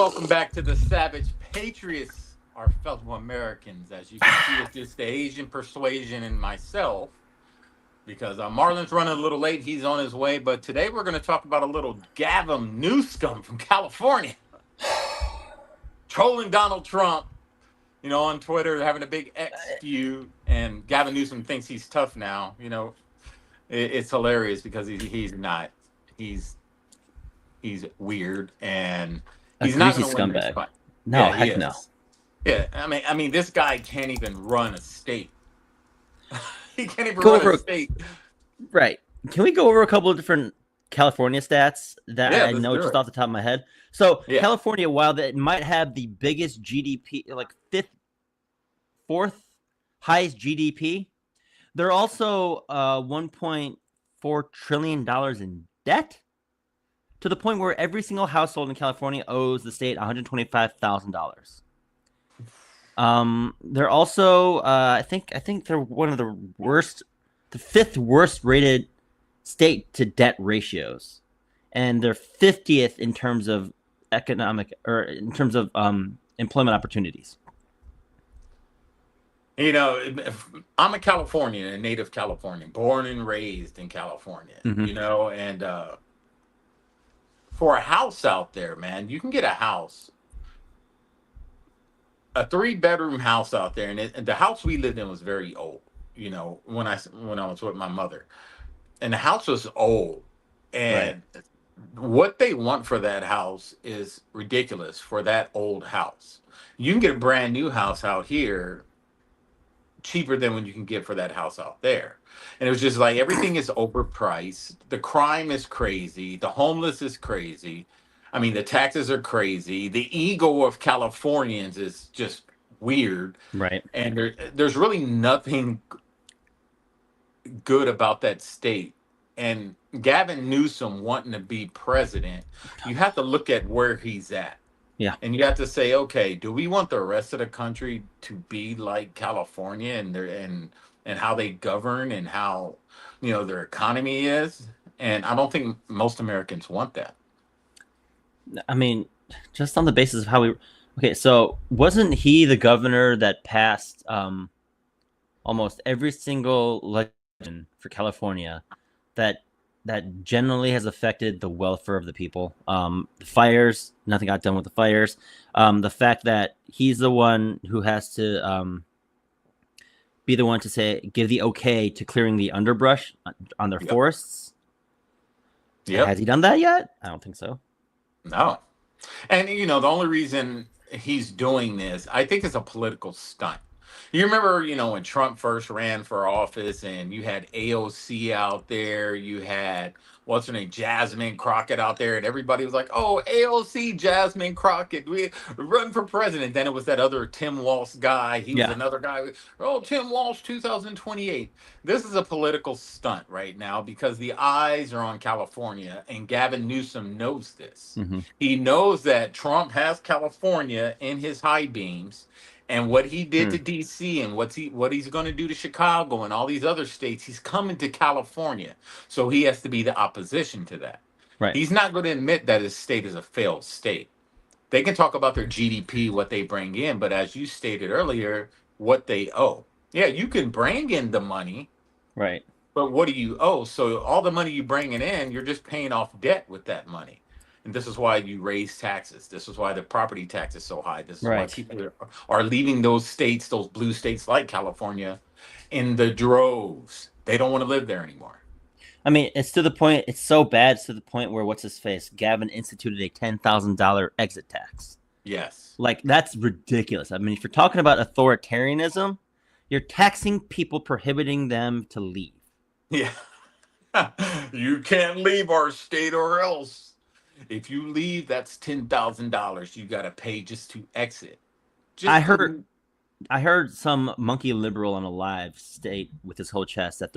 welcome back to the Savage Patriots, our fellow Americans. As you can see, it's just the Asian persuasion and myself, because Marlon's running a little late. He's on his way. But today we're going to talk about a little Gavin Newsom from California trolling Donald Trump, on Twitter, having a big X feud. And Gavin Newsom thinks he's tough now. It's hilarious because he's not. He's weird, and he's not going to win this scumbag. fight. No, Yeah, he heck no. is. Yeah, I mean, this guy can't even run a state. He can't even run a state. Right. Can we go over a couple of different California stats that Yeah, I let's know do just it. off the top of my head? So Yeah. California, while it might have the biggest GDP, like fourth highest GDP, they're also $1.4 trillion in debt, to the point where every single household in California owes the state $125,000. They're also, I think they're one of the fifth worst rated state to debt ratios, and they're 50th in terms of employment opportunities. I'm a Californian, a native Californian, born and raised in California. Mhm. And for a house out there, man, you can get a 3-bedroom house out there, and the house we lived in was very old. When I was with my mother, and the house was old, Right. and what they want for that house is ridiculous for that old house. You can get a brand new house out here cheaper than what you can get for that house out there. And it was just like everything is overpriced. The crime is crazy. The homeless is crazy. I mean, the taxes are crazy. The ego of Californians is just weird. Right. And there's really nothing good about that state. And Gavin Newsom wanting to be president, you have to look at where he's at. Yeah. And you have to say, okay, do we want the rest of the country to be like California and how they govern and how their economy is? And I don't think most Americans want that. I mean, just on the basis of how we. Okay, so wasn't he the governor that passed almost every single legislation for California that generally has affected the welfare of the people? The fires, nothing got done with the fires. The fact that he's the one who has to be the one to give the okay to clearing the underbrush on their forests. Yep. Has he done that yet? I don't think so. No. And the only reason he's doing this, I think, is a political stunt. You remember, when Trump first ran for office and you had AOC out there, you had, what's her name, Jasmine Crockett out there, and everybody was like, oh, AOC, Jasmine Crockett, we run for president. Then it was that other Tim Walsh guy. He was another guy. Oh, Tim Walsh, 2028. This is a political stunt right now because the eyes are on California, and Gavin Newsom knows this. Mm-hmm. He knows that Trump has California in his high beams. And what he did to DC and what he's going to do to Chicago and all these other states, he's coming to California. So he has to be the opposition to that. Right. He's not going to admit that his state is a failed state. They can talk about their GDP, what they bring in, but as you stated earlier, what they owe. Yeah, you can bring in the money. Right. But what do you owe? So all the money you're bringing in, you're just paying off debt with that money. And this is why you raise taxes. This is why the property tax is so high. This is why people are leaving those states, those blue states like California, in the droves. They don't want to live there anymore. I mean, it's to the point. It's so bad. It's to the point where what's his face? Gavin instituted a $10,000 exit tax. Yes. Like, that's ridiculous. I mean, if you're talking about authoritarianism, you're taxing people, prohibiting them to leave. Yeah. You can't leave our state or else. If you leave, that's $10,000 you got to pay just to exit. I heard some monkey liberal on a live state with his whole chest that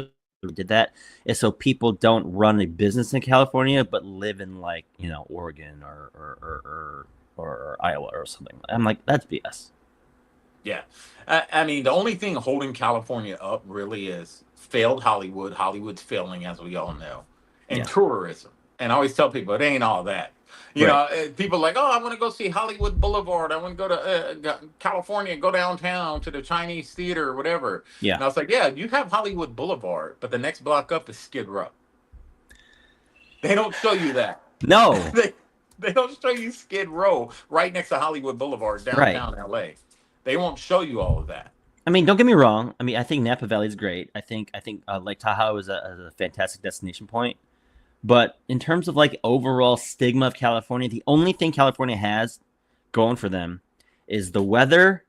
did that is so people don't run a business in California but live in Oregon or Iowa or something. I'm like, that's BS. Yeah. I mean, the only thing holding California up really is failed Hollywood. Hollywood's failing, as we all know, and tourism. And I always tell people it ain't all that. Right. People like, oh, I want to go see Hollywood Boulevard. I want to go to California, go downtown to the Chinese theater or whatever. Yeah. And I was like, yeah, you have Hollywood Boulevard, but the next block up is Skid Row. They don't show you that. No. they they don't show you Skid Row right next to Hollywood Boulevard Right. downtown LA. They won't show you all of that. I mean, don't get me wrong. I mean, I think Napa Valley is great. I think Lake Tahoe is a fantastic destination point. But in terms of like overall stigma of California, the only thing California has going for them is the weather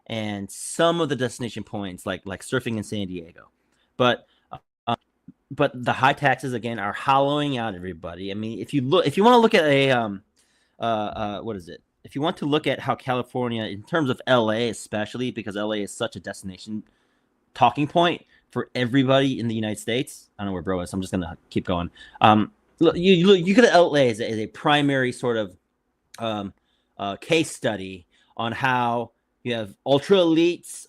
and some of the destination points, like surfing in San Diego. But uh, but the high taxes again are hollowing out everybody. I mean, if you want to look at a what is it? If you want to look at how California, in terms of LA, especially because LA is such a destination talking point for everybody in the United States. I don't know where bro is. So I'm just gonna keep going. You could LA as a primary sort of case study on how you have ultra elites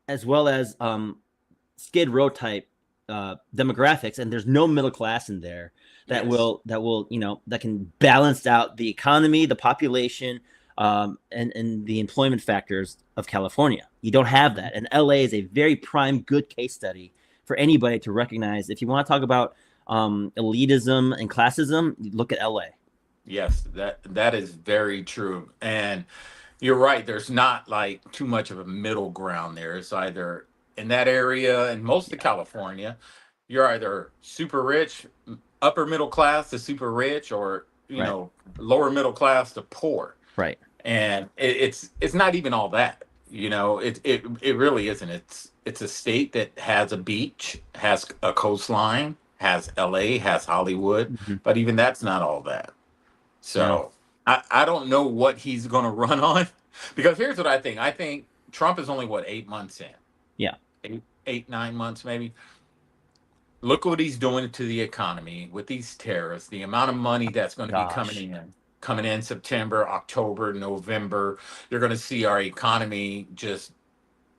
as well as Skid Row type demographics, and there's no middle class in there that will that can balance out the economy, the population, and the employment factors of California. You don't have that, and LA is a very prime good case study for anybody to recognize. If you want to talk about elitism and classism, look at LA. Yes, that is very true. And you're right, there's not like too much of a middle ground there. It's either in that area and most of Yeah. California, you're either super rich, upper middle class to super rich, or Right. lower middle class to poor. Right. And it's not even all that. It really isn't. It's a state that has a beach, has a coastline, has LA, has Hollywood, Mm-hmm. but even that's not all that. No. So I don't know what he's going to run on, because here's what I think. I think Trump is only, what, 8 months in? Yeah. 9 months maybe. Look what he's doing to the economy with these tariffs, the amount of money that's going to be Gosh. coming in September, October, November. You're going to see our economy just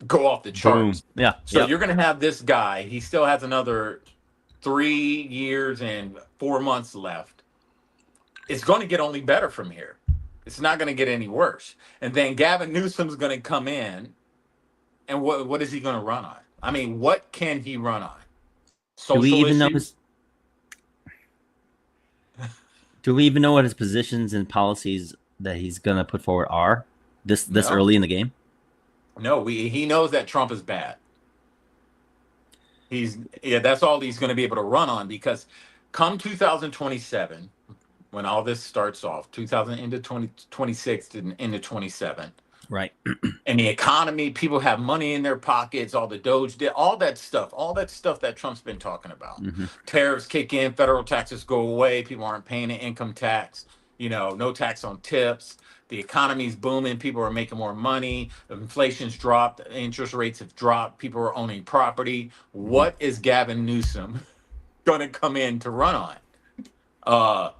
go off the Boom. charts. Yeah. So Yep. you're going to have this guy. He still has another 3 years and 4 months left. It's going to get only better from here. It's not going to get any worse. And then Gavin Newsom's going to come in, and what is he going to run on? I mean, what can he run on? Do we Social even know issues? Do we even know what his positions and policies that he's gonna put forward are this No, early in the game? no. He knows that Trump is bad. That's all he's going to be able to run on, because come 2027, when all this starts off, 2000 into 2026 and into 27, Right. and the economy, people have money in their pockets, all the Doge, all that stuff that Trump's been talking about. Mm-hmm. Tariffs kick in, federal taxes go away, people aren't paying an income tax, no tax on tips. The economy's booming, people are making more money, inflation's dropped, interest rates have dropped, people are owning property. Mm-hmm. What is Gavin Newsom going to come in to run on? Uh,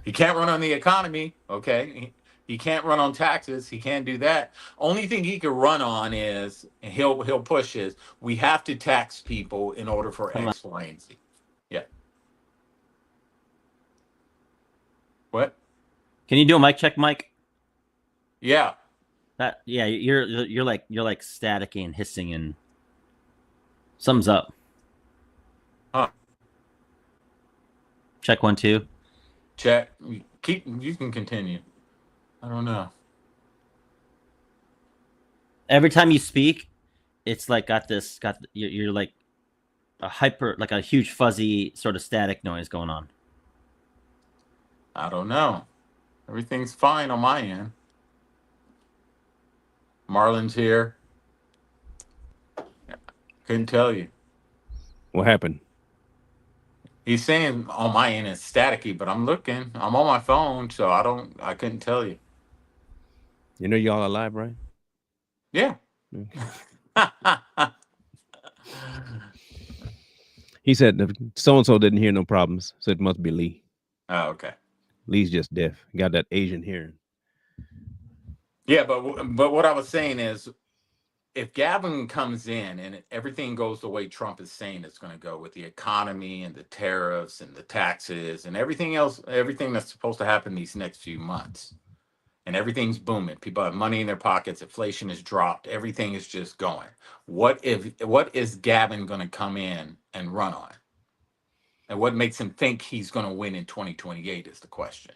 he can't run on the economy, okay? He can't run on taxes. He can't do that. Only thing he can run on is, and he'll push is, we have to tax people in order for Come on. X, Y, and Z. Yeah. What? Can you do a mic check, Mike? Yeah. You're like staticky and hissing and something's up. Huh. Check 1 2. Check. You can continue. I don't know. Every time you speak, it's like you're like a huge fuzzy sort of static noise going on. I don't know. Everything's fine on my end. Marlon's here. Couldn't tell you. What happened? He's saying on my end it's staticky, but I'm looking. I'm on my phone, so I couldn't tell you. You know y'all alive, right? Yeah. He said so and so didn't hear no problems, so it must be Lee. Oh, okay. Lee's just deaf. Got that Asian hearing. Yeah, but what I was saying is, if Gavin comes in and everything goes the way Trump is saying it's going to go with the economy and the tariffs and the taxes and everything else, everything that's supposed to happen these next few months, and everything's booming. People have money in their pockets. Inflation has dropped. Everything is just going. What is Gavin going to come in and run on? And what makes him think he's going to win in 2028 is the question.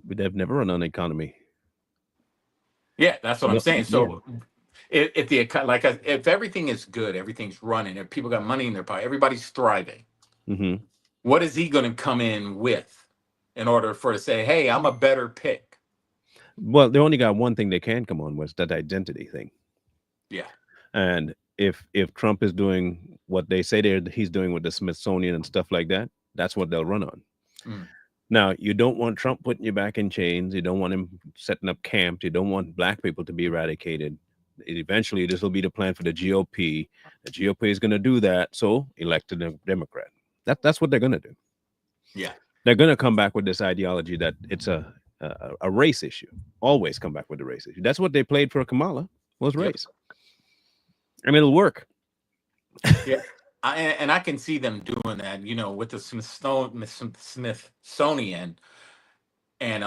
They've never run on the economy. Yeah, that's what I'm No, saying. yeah. So if everything is good, everything's running, if people got money in their pocket, everybody's thriving. Hmm. What is he going to come in with in order for to say, "Hey, I'm a better pick"? Well, they only got one thing they can come on with, that identity thing. Yeah. And if Trump is doing what they say he's doing with the Smithsonian and stuff like that, that's what they'll run on. Mm. Now, you don't want Trump putting you back in chains. You don't want him setting up camps. You don't want black people to be eradicated. Eventually, this will be the plan for the GOP. The GOP is going to do that. So, elect a Democrat. That's what they're going to do. Yeah. They're going to come back with this ideology that it's a race issue. Always come back with the race issue. That's what they played for Kamala, was Yep. race. And it'll work. Yeah. And I can see them doing that, with the Smithsonian. And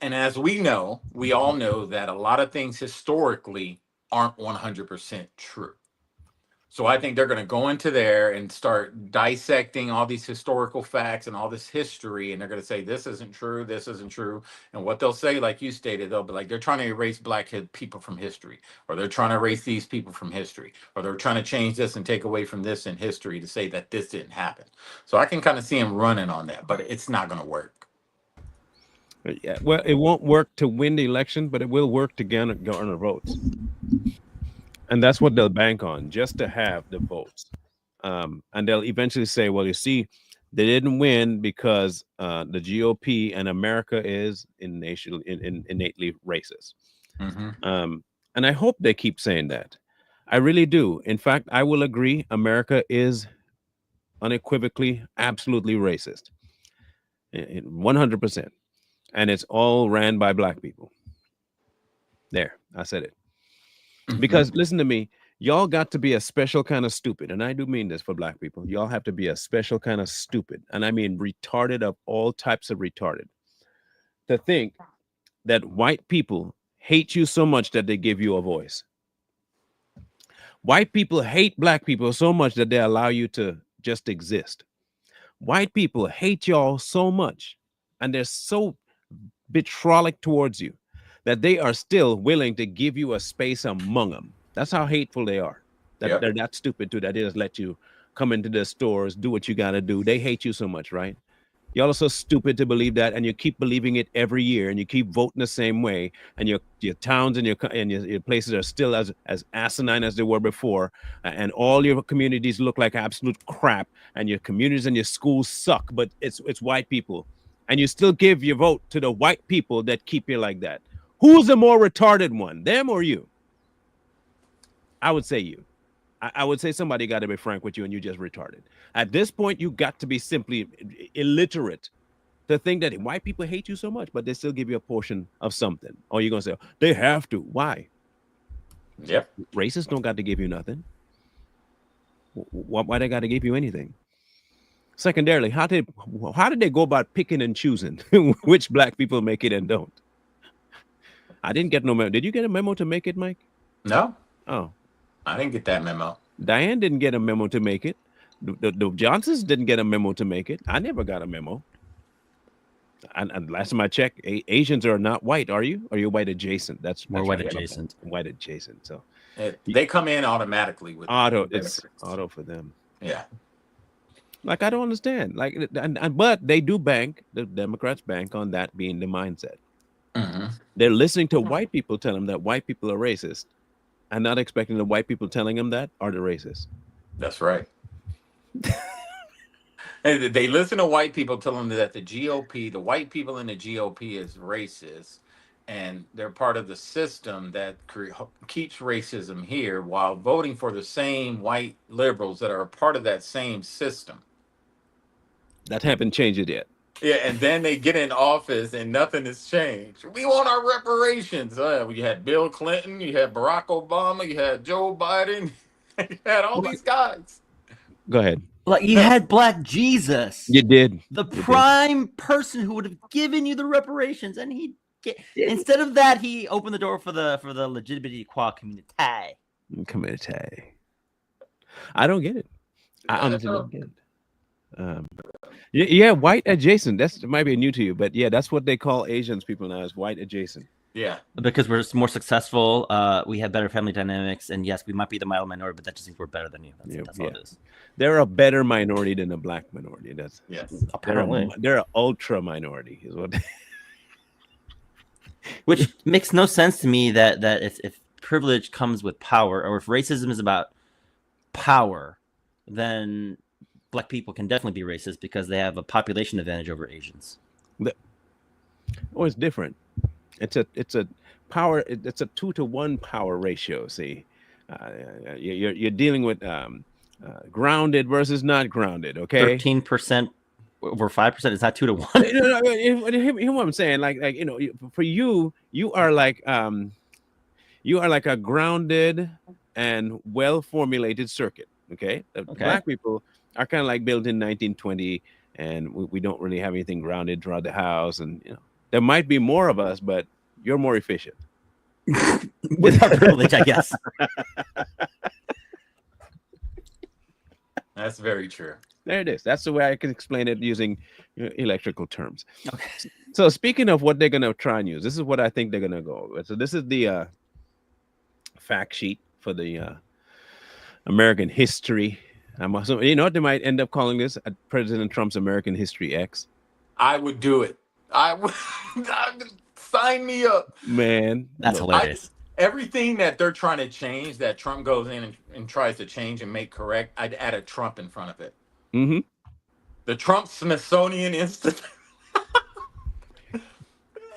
as we all know that a lot of things historically aren't 100% true. So I think they're going to go into there and start dissecting all these historical facts and all this history, and they're going to say this isn't true, this isn't true. And what they'll say, like you stated, they'll be like they're trying to erase people from history, or they're trying to erase these people from history, or they're trying to change this and take away from this in history to say that this didn't happen. So I can kind of see them running on that, but it's not going to work. Yeah, well, it won't work to win the election, but it will work to garner votes. And that's what they'll bank on, just to have the votes. And they'll eventually say, well, you see, they didn't win because the GOP and America is innately racist. Mm-hmm. And I hope they keep saying that. I really do. In fact, I will agree, America is unequivocally, absolutely racist. 100%. And it's all ran by black people. There, I said it. Because listen to me, y'all got to be a special kind of stupid. And I do mean this for black people. Y'all have to be a special kind of stupid. And I mean retarded, of all types of retarded, to think that white people hate you so much that they give you a voice. White people hate black people so much that they allow you to just exist. White people hate y'all so much, and they're so vitriolic towards you, that they are still willing to give you a space among them. That's how hateful they are. That Yep. they're that stupid too, that they just let you come into their stores, do what you got to do. They hate you so much, right? Y'all are so stupid to believe that, and you keep believing it every year, and you keep voting the same way, and your towns and your places are still as asinine as they were before, and all your communities look like absolute crap, and your communities and your schools suck. But it's white people, and you still give your vote to the white people that keep you like that. Who's the more retarded one, them or you? I would say you. I would say somebody got to be frank with you, and you just retarded. At this point, you got to be simply illiterate to think that white people hate you so much, but they still give you a portion of something. Or you're going to say, they have to. Why? Yep. Racists don't got to give you nothing. Why they got to give you anything? Secondarily, how did they go about picking and choosing which black people make it and don't? I didn't get no memo. Did you get a memo to make it, Mike? No, Oh, I didn't get that memo. Diane didn't get a memo to make it. The Johnsons didn't get a memo to make it. I never got a memo. And last time I checked, Asians are not white. Are you? Are you white adjacent? That's white right. adjacent. White adjacent. So They come in automatically with auto. benefits. It's auto for them. Yeah. Like I don't understand. Like, but they do bank. The Democrats bank on that being the mindset. Mm-hmm. They're listening to white people tell them that white people are racist, and not expecting the white people telling them that are the racists. That's right. And they listen to white people tell them that the GOP, the white people in the GOP, is racist, and they're part of the system that keeps racism here, while voting for the same white liberals that are a part of that same system. That haven't changed it yet. Yeah, and then they get in office and nothing has changed. We want our reparations. You had Bill Clinton, you had Barack Obama, you had Joe Biden, you had all these guys. Go ahead. Like you had Black Jesus, You did. the You did. prime person who would have given you the reparations, and instead of that, he opened the door for the legitimacy qua community. Community. I don't get it. I honestly don't get it. Yeah, white adjacent. That might be new to you, but yeah, that's what they call Asians people now, is white adjacent. Yeah, because we're more successful. We have better family dynamics, and yes, we might be the mild minority, but that just means we're better than you. That's all it is. They're a better minority than a black minority. That's yes. Apparently, they're an ultra minority, is what. Which makes no sense to me that if privilege comes with power, or if racism is about power, then Black people can definitely be racist because they have a population advantage over Asians. Oh, it's different. It's a power. It's a 2-to-1 power ratio. See, you're dealing with grounded versus not grounded. Okay, 13% over 5% is not 2-to-1. Hear what I'm saying? Like for you are like a grounded and well formulated circuit. Okay, Black people are kind of like built in 1920, and we don't really have anything grounded throughout the house, and there might be more of us, but you're more efficient. Without privilege, I guess. That's very true. There it is. That's the way I can explain it using electrical terms. Okay. So speaking of what they're going to try and use, this is what I think they're going to go with. So this is the fact sheet for the American history. You know what they might end up calling this? President Trump's American History X. I would do it. I would sign me up. Man, that's hilarious. Everything that they're trying to change, that Trump goes in and tries to change and make correct, I'd add a Trump in front of it. Mm-hmm. The Trump Smithsonian Institute.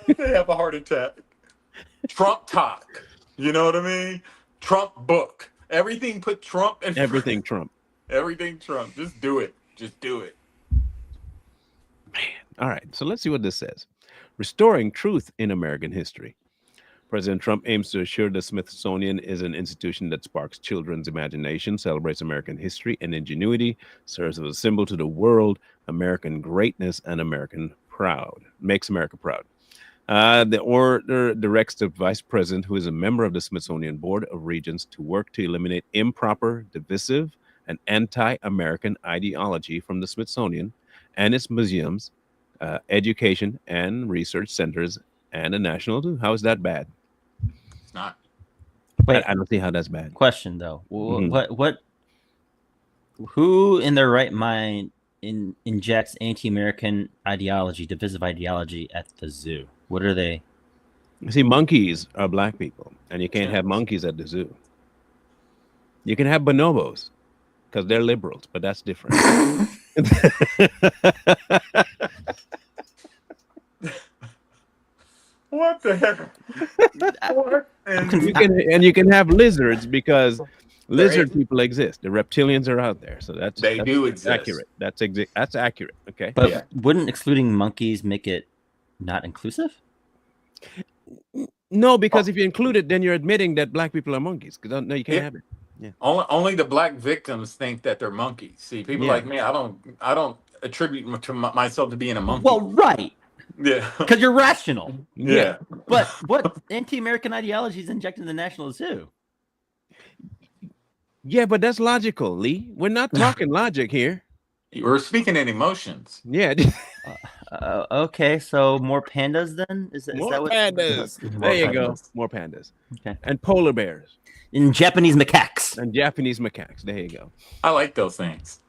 They have a heart attack. Trump talk. You know what I mean? Trump book. Everything put Trump in everything front. Trump. Everything Trump. Just do it. Just do it. Man. All right. So let's see what this says. Restoring truth in American history. President Trump aims to assure the Smithsonian is an institution that sparks children's imagination, celebrates American history and ingenuity, serves as a symbol to the world, American greatness, and makes America proud. The order directs the vice president, who is a member of the Smithsonian Board of Regents, to work to eliminate improper, divisive, and anti-American ideology from the Smithsonian and its museums, education and research centers, and the national zoo. How is that bad? It's not. Wait, I don't see how that's bad. Question though, what? Who in their right mind injects anti-American ideology, divisive ideology at the zoo? What are they? See, monkeys are Black people, and you can't have monkeys at the zoo. You can have bonobos because they're liberals, but that's different. What the heck? What? And you can have lizards because lizard people exist. The reptilians are out there, so that's do exist. Accurate. That's accurate. Okay, but wouldn't excluding monkeys make it not inclusive? No, because if you include it, then you're admitting that Black people are monkeys. Because no, you can't have it. Yeah. Only the Black victims think that they're monkeys. See, people like me, I don't attribute to myself to being a monkey. Well, right. Yeah. Because you're rational. Yeah. But what anti-American ideology is injected in the National Zoo? Yeah, but that's logical, Lee. We're not talking logic here. We're speaking in emotions. Yeah. Okay, so more pandas then? Is that what? Pandas. There you go. More pandas. Okay. And polar bears. And Japanese macaques. And Japanese macaques. There you go. I like those things.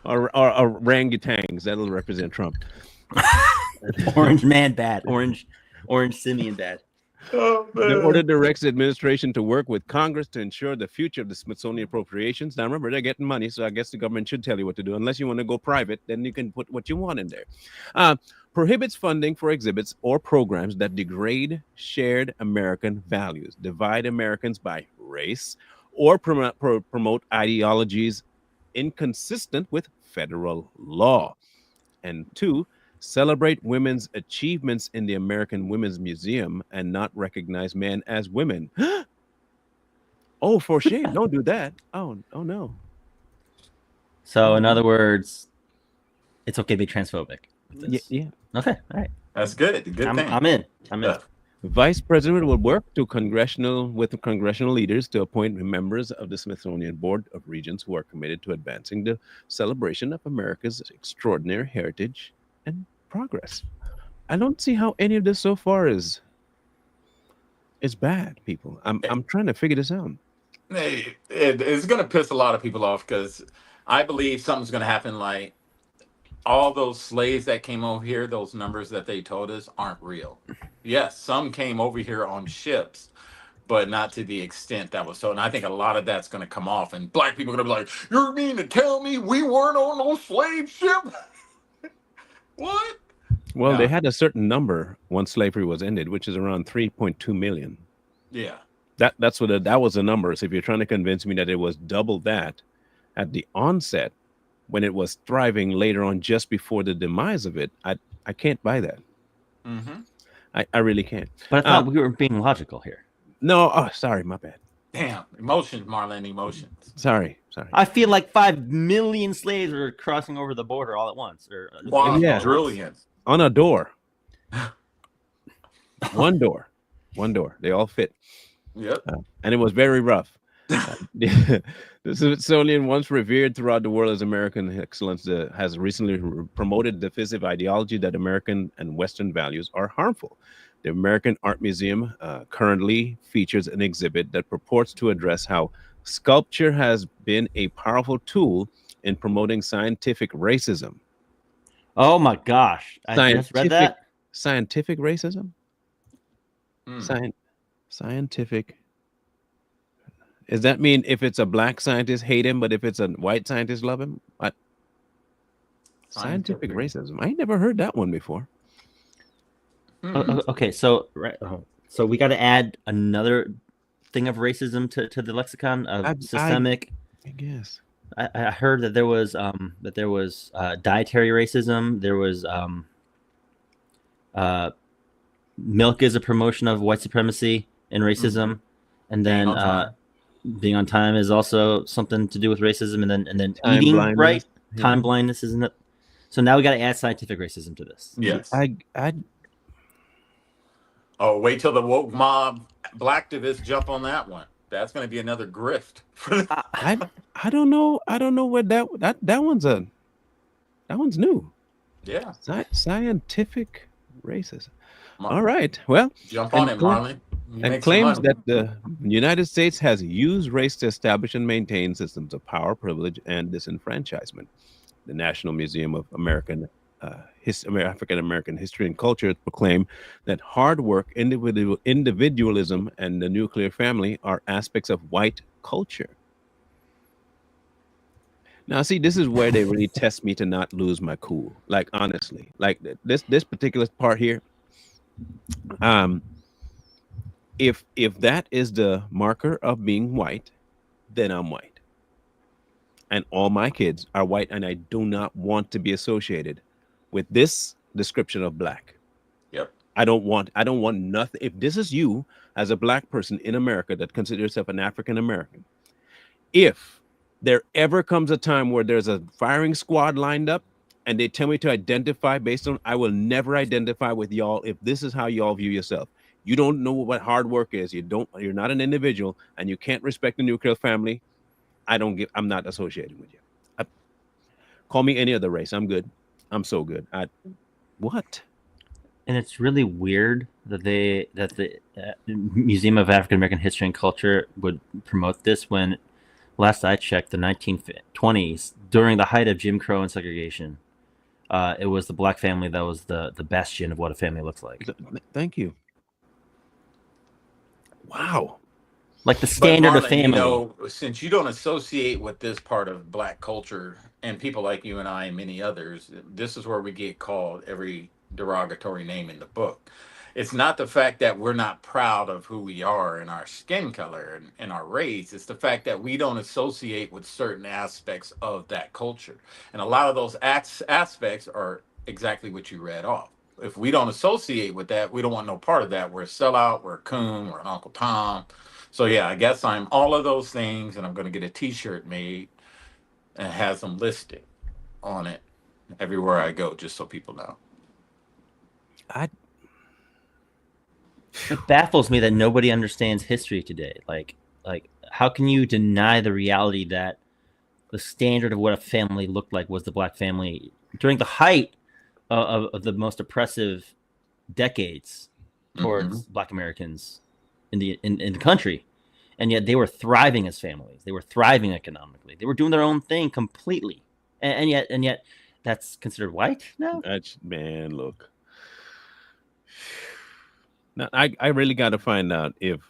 Or orangutans. That'll represent Trump. Orange man bad. Orange simian bad. Oh, the order directs the administration to work with Congress to ensure the future of the Smithsonian appropriations. Now, remember, they're getting money, so I guess the government should tell you what to do. Unless you want to go private, then you can put what you want in there. Prohibits funding for exhibits or programs that degrade shared American values, divide Americans by race, or promote ideologies inconsistent with federal law. And two, celebrate women's achievements in the American Women's Museum and not recognize men as women. Oh, for shame. Don't do that. Oh no. So, in Oh, other words, it's okay to be transphobic with yeah, this. yeah. Okay, all right. That's good. Good thing. I'm in. I'm in. Yeah. Vice President will work with the congressional leaders to appoint members of the Smithsonian Board of Regents who are committed to advancing the celebration of America's extraordinary heritage and progress. I don't see how any of this so far is bad, people. I'm trying to figure this out. It's going to piss a lot of people off because I believe something's going to happen. Like all those slaves that came over here, those numbers that they told us aren't real. Yes, some came over here on ships, but not to the extent that was so. And I think a lot of that's going to come off, and black people are going to be like, "You mean to tell me we weren't on no slave ship? What?" Well, they Yeah, had a certain number once slavery was ended, which is around 3.2 million. yeah. That's what that was the number. So if you're trying to convince me that it was double that at the onset, when it was thriving later on, just before the demise of it, I can't buy that. Mm-hmm. I really can't. But I thought we were being logical here. No, oh, sorry, my bad. Damn, emotions, Marlon, emotions. Sorry. I feel like 5 million slaves are crossing over the border all at once. Or Wow, Yeah. brilliant. On a door, one door, They all fit, Yep. and it was very rough. The Smithsonian, once revered throughout the world as American excellence, has recently promoted the divisive ideology that American and Western values are harmful. The American Art Museum currently features an exhibit that purports to address how sculpture has been a powerful tool in promoting scientific racism. Oh my gosh! I just read Scientific that. scientific racism? Mm. Scien- Scientific. Does that mean if it's a black scientist, hate him, but if it's a white scientist, love him? What? Scientific Scientific. racism. I ain't never heard that one before. Hmm. Okay, so so we got to add another thing of racism to the lexicon of I systemic. guess. I heard that there was dietary racism. There was uh, milk is a promotion of white supremacy and racism, and Being then on time. being on time is also something to do with racism, and then Time eating blindness. right, Yeah. time blindness, isn't it? So now we got to add scientific racism to this. Yes. I Oh, wait till the woke mob blacktivists jump on that one. That's going to be another grift. I don't know. I don't know what that one's new. Yeah. Scientific racism. Mar- All right. Well, Jump on it, Marlon. You and make some claims money. that the United States has used race to establish and maintain systems of power, privilege, and disenfranchisement. The National Museum of African American History and Culture proclaim that hard work, individualism, and the nuclear family are aspects of white culture. Now, see, this is where they really test me to not lose my cool. Like honestly, like this particular part here. Um, if that is the marker of being white, then I'm white, and all my kids are white, and I do not want to be associated with this description of black. Yep. I don't want nothing. If this is you as a black person in America that considers yourself an African American, if there ever comes a time where there's a firing squad lined up and they tell me to identify based on, I will never identify with y'all if this is how y'all view yourself. You don't know what hard work is. You're not an individual and you can't respect the nuclear family. I'm not associated with you. Call me any other race. I'm good. I'm so good. What? And it's really weird that the Museum of African American History and Culture would promote this when, last I checked, the 1920s, during the height of Jim Crow and segregation, it was the black family that was the bastion of what a family looks like. Thank you. Wow. Like the standard of Marlon, family. since you don't associate with this part of black culture and people like you and I and many others, this is where we get called every derogatory name in the book. It's not the fact that we're not proud of who we are and our skin color and our race. It's the fact that we don't associate with certain aspects of that culture. And a lot of those aspects are exactly what you read off. If we don't associate with that, we don't want no part of that. We're a sellout, we're a coon, we're an Uncle Tom. So yeah, I guess I'm all of those things, and I'm going to get a T-shirt made and has them listed on it everywhere I go, just so people know. I It baffles me that nobody understands history today. Like how can you deny the reality that the standard of what a family looked like was the black family during the height of the most oppressive decades towards black Americans in the country, and yet they were thriving as families. They were thriving economically. They were doing their own thing completely, and yet that's considered white now. That's, man, look. Now, I really got to find out if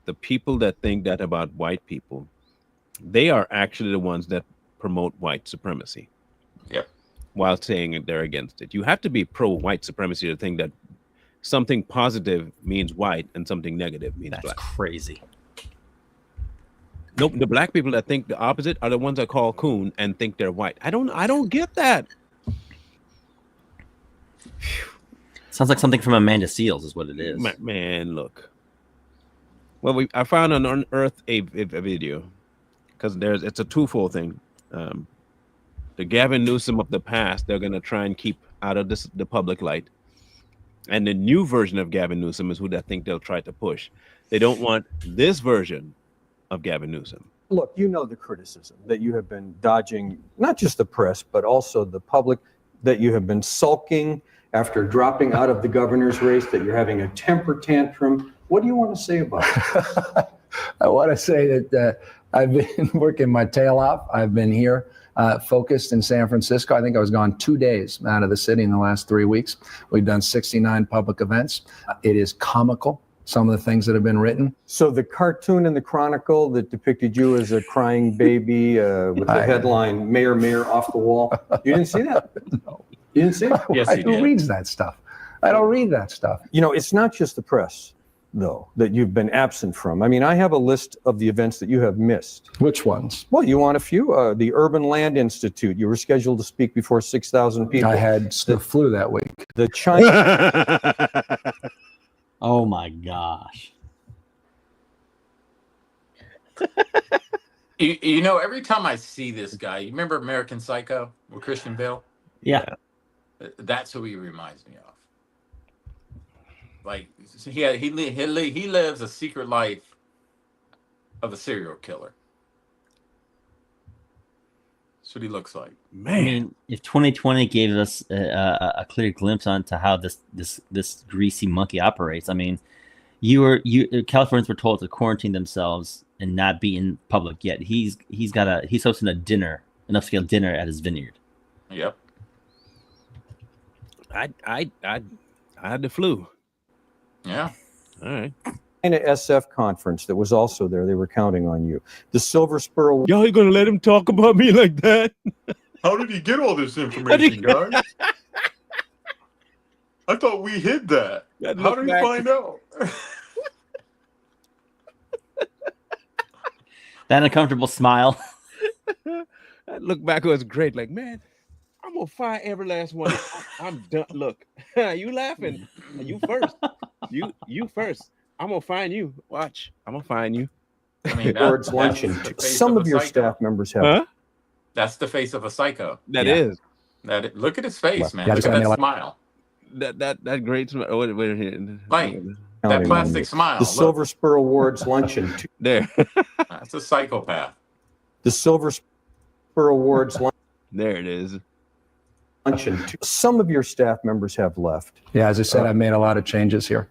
the people that think that about white people, they are actually the ones that promote white supremacy. Yep. While saying they're against it. You have to be pro-white supremacy to think that something positive means white and something negative means That's black. crazy. Nope, the black people that think the opposite are the ones that call coon and think they're white. I don't get that. Sounds like something from Amanda Seals is what it is. Man, look. Well, I found on Unearth a video because it's a twofold thing. The Gavin Newsom of the past, they're going to try and keep out of the public light. And the new version of Gavin Newsom is who I think they'll try to push. They don't want this version of Gavin Newsom. Look, you know the criticism that you have been dodging, not just the press, but also the public, that you have been sulking after dropping out of the governor's race, that you're having a temper tantrum. What do you want to say about it? I want to say that I've been working my tail off. I've been here focused in San Francisco. I think I was gone 2 days out of the city in the last 3 weeks. We've done 69 public events. It is comical, some of the things that have been written. So the cartoon in the Chronicle that depicted you as a crying baby with the headline, Mayor, off the wall. You didn't see that? No. You didn't see it? Yes, he Who did. reads that stuff? I don't read that stuff. You know, it's not just the press, though, that you've been absent from. I mean, I have a list of the events that you have missed. Which ones? Well, you want a few. The Urban Land Institute. You were scheduled to speak before 6,000 people. I had the flu that week. The China. Oh my gosh. You know, every time I see this guy, you remember American Psycho with Christian Bale? Yeah. That's who he reminds me of. Like he lives a secret life of a serial killer. That's what he looks like. Man, I mean, if 2020 gave us a clear glimpse onto how this greasy monkey operates, I mean, Californians were told to quarantine themselves and not be in public yet. He's hosting an upscale dinner at his vineyard. Yep. I had the flu. Yeah. All right. And a SF conference that was also there. They were counting on you. The Silver Spur Award. Y'all gonna let him talk about me like that? How did he get all this information, guys? I thought we hid that. How did he find out? That uncomfortable smile. I look back, it was great. Like, man, I'm gonna fire every last one. I'm done. Look, you laughing? You first. You first. I'm gonna find you. Watch. I'm gonna find you. I mean, Awards luncheon. Some of your staff members have. Huh? That's the face of a psycho. That Yeah. is Look at his face, man. Yeah, Look just at got me that like- smile. that great smile. Oh, wait here. Like, that counting on plastic you. smile. The Look, Silver Spur Awards luncheon. There. that's a psychopath. The Silver Spur Awards There it is. luncheon. Some of your staff members have left. Yeah, as I said, I've made a lot of changes here.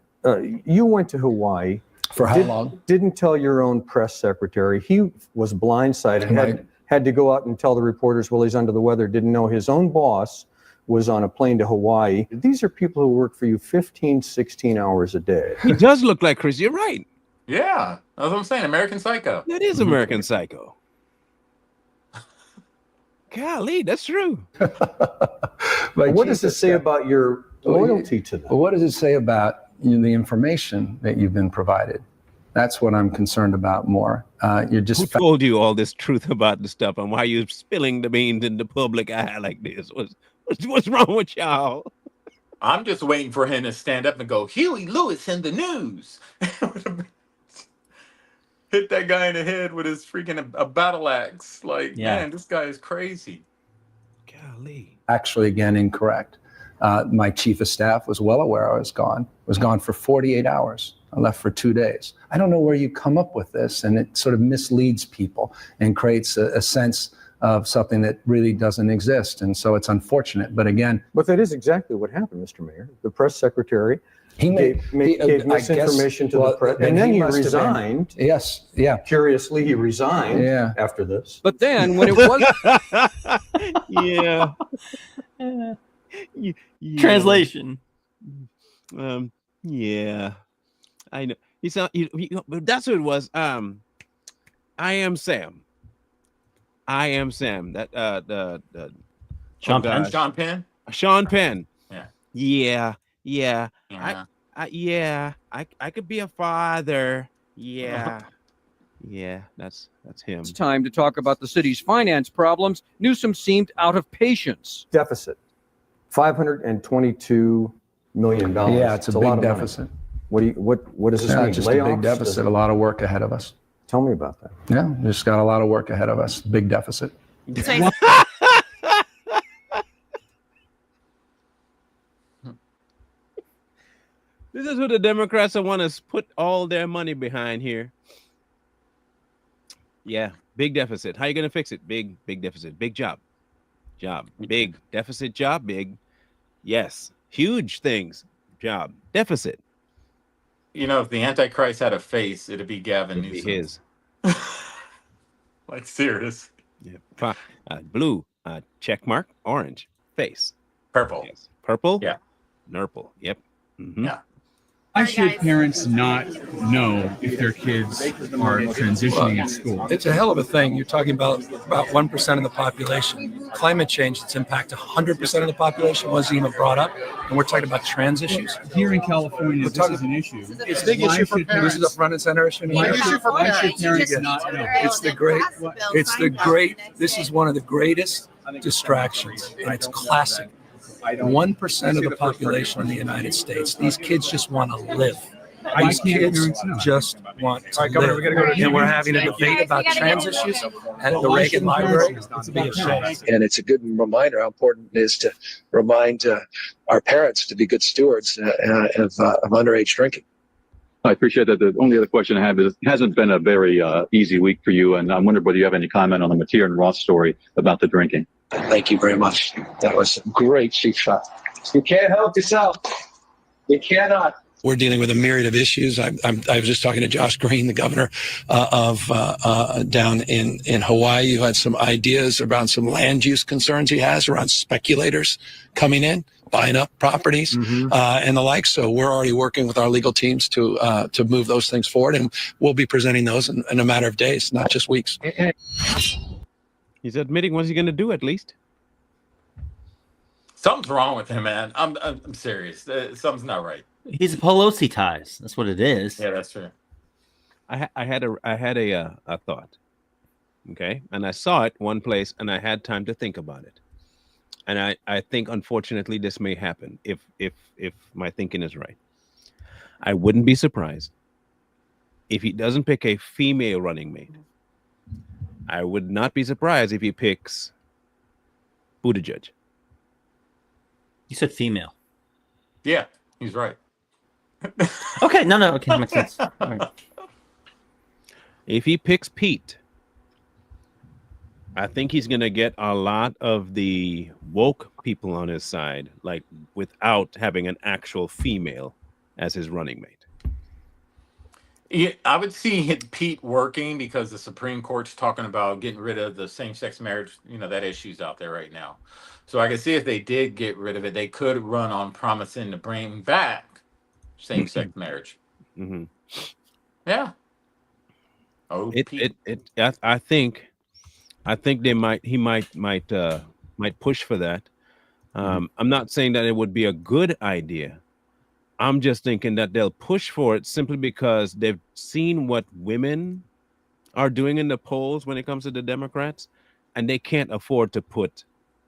You went to Hawaii. For how long? Didn't tell your own press secretary. He was blindsided. Right. Had to go out and tell the reporters, well, he's under the weather. Didn't know his own boss was on a plane to Hawaii. These are people who work for you 15, 16 hours a day. He does look like Chris. You're right. Yeah, that's what I'm saying. American Psycho. That is American Psycho. Golly, that's true. But What does it Jesus, say about your loyalty to them? Well, what does it say about the information that you've been provided? That's what I'm concerned about more. You're just Who told you all this truth about the stuff and why you're spilling the beans in the public eye like this? What's wrong with y'all? I'm just waiting for him to stand up and go, Huey Lewis in the news. Hit that guy in the head with his freaking a battle axe. Like, Yeah. man, this guy is crazy. Golly. Actually, again, incorrect. My chief of staff was well aware I was gone for 48 hours. I left for 2 days. I don't know where you come up with this, and it sort of misleads people and creates a sense of something that really doesn't exist. And so it's unfortunate. But again, But that is exactly what happened, Mr. Mayor. The press secretary gave misinformation to the press, and then he resigned. Yes, yeah. Curiously, he resigned Yeah. after this. But then when it was Yeah. Yeah. Translation. Yeah. I know. But that's what it was. I am Sam. I am Sam. That the Sean gosh. Penn. Sean Penn? Sean Penn. Yeah. Yeah. Yeah. I could be a father. Yeah. Yeah, that's him. it's time to talk about the city's finance problems, Newsom seemed out of patience. Deficit, $522 million. Yeah, it's a lot big of money. deficit. What does It's this not mean? just a big Layoffs? deficit, a lot of work ahead of us. Tell me about that. Yeah, we just got a lot of work ahead of us. Big deficit. This is who the Democrats want to put all their money behind here. Yeah, big deficit. How you gonna fix it? Big deficit. Big job. Big deficit. Job. Big. Yes. Huge things. Job. Deficit. You know, if the Antichrist had a face, it'd be Gavin It'd be Newsom. his. Like, serious. Yeah. Blue. Check mark. Orange. Face. Purple. Yes. Purple. Yeah. Nurple. Yep. Mhm. Yeah. Why should parents not know if their kids are transitioning at school? It's a hell of a thing. You're talking about 1% of the population. Climate change that's impacted 100% of the population wasn't even brought up. And we're talking about trans issues. Here in California, this is an issue. It's a big issue for parents. This is a front and center issue. Why should parents not know? This is one of the greatest distractions. And it's classic. 1% of the population in the United States. These kids just want to live. These kids just want to live. And we're having a debate about trans issues at the Reagan Library. It's a big shame. And it's a good reminder how important it is to remind our parents to be good stewards of underage drinking. I appreciate that. The only other question I have is, it hasn't been a very easy week for you, and I'm wondering whether you have any comment on the Mateer and Ross story about the drinking. Thank you very much. That was a great cheap shot. You can't help yourself. You cannot. We're dealing with a myriad of issues. I was just talking to Josh Green, the governor of down in Hawaii, who had some ideas around some land use concerns he has around speculators coming in, buying up properties and the like. So we're already working with our legal teams to move those things forward, and we'll be presenting those in a matter of days, not just weeks. He's admitting what's he going to do at least. Something's wrong with him, man. I'm serious. Something's not right. He's Pelosi ties. That's what it is. Yeah, that's true. I had a thought. Okay. And I saw it one place and I had time to think about it. And I think, unfortunately, this may happen if my thinking is right. I wouldn't be surprised if he doesn't pick a female running mate. I would not be surprised if he picks Buttigieg. You said female. Yeah, he's right. Okay, no, okay, makes sense. All right. If he picks Pete, I think he's going to get a lot of the woke people on his side, like without having an actual female as his running mate. Yeah, I would see Pete working because the Supreme Court's talking about getting rid of the same-sex marriage. You know, that issue's out there right now. So I can see if they did get rid of it, they could run on promising to bring back same-sex marriage. Mm-hmm. Yeah. Oh, Pete. I think he might push for that. I'm not saying that it would be a good idea. I'm just thinking that they'll push for it simply because they've seen what women are doing in the polls when it comes to the Democrats, and they can't afford to put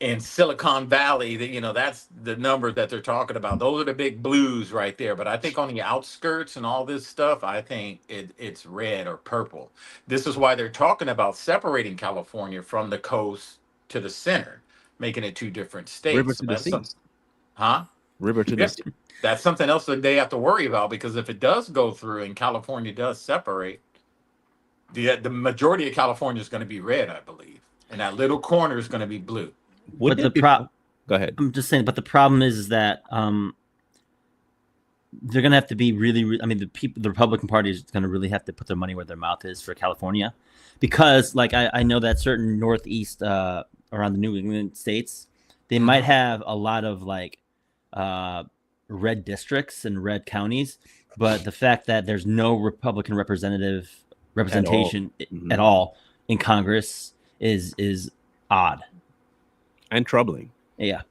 in Silicon Valley, that that's the number that they're talking about. Those are the big blues right there. But I think on the outskirts and all this stuff, I think it's red or purple. This is why they're talking about separating California from the coast to the center, making it two different River states. So to the that's sea. huh? River to the Yes, sea. that's something else that they have to worry about, because if it does go through and California does separate, the majority of California is going to be red, I believe, and that little corner is going to be blue. Would But there the be? prop, Go ahead. I'm just saying. But the problem is that they're gonna have to be really. I mean, the Republican Party is gonna really have to put their money where their mouth is for California, because like I know that certain northeast around the New England states, they might have a lot of like red districts and red counties, but the fact that there's no Republican representation at all in Congress is odd and troubling. Yeah.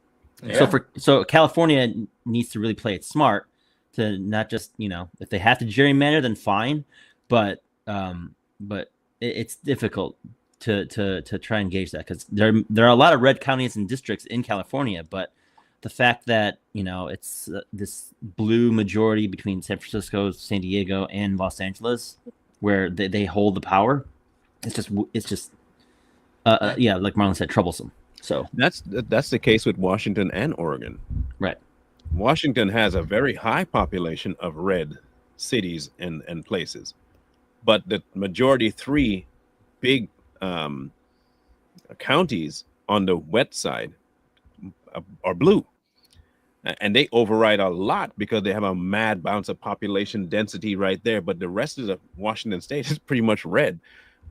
So California needs to really play it smart to not just, if they have to gerrymander, then fine, but it's difficult to try and gauge that, because there are a lot of red counties and districts in California, but the fact that it's this blue majority between San Francisco, San Diego, and Los Angeles, where they hold the power, it's just like Marlon said, troublesome. So that's the case with Washington and Oregon. Right. Washington has a very high population of red cities and places, but the majority three big counties on the west side are blue, and they override a lot because they have a mad bounce of population density right there. But the rest of the Washington state is pretty much red.